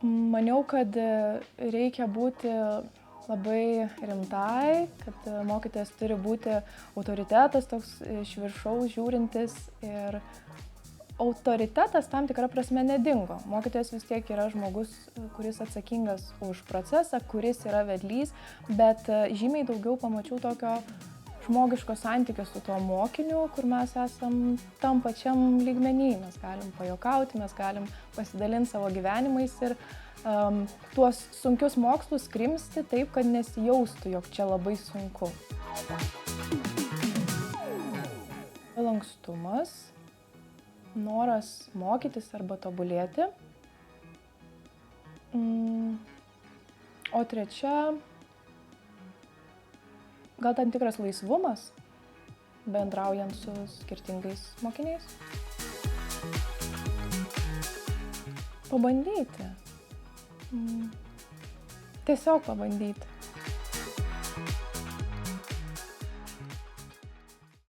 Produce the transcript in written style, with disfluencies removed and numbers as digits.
Maniau, kad reikia būti labai rimtai, kad mokytojas turi būti autoritetas, toks iš viršaus žiūrintis ir autoritetas tam tikrą prasme nedingo. Mokytojas vis tiek yra žmogus, kuris atsakingas už procesą, kuris yra vedlys, bet žymiai daugiau pamačiau tokio žmogiško santykio su tuo mokiniu, kur mes esam tam pačiam lygmenį. Mes galim pajuokauti, mes galim pasidalinti savo gyvenimais ir tuos sunkius mokslus krimsti taip, kad nesijaustų, jog čia labai sunku. Lankstumas, noras mokytis arba tobulėti. O trečia, gal tam tikras laisvumas, bendraujant su skirtingais mokiniais. Pabandyti. Tiesiog pabandyti.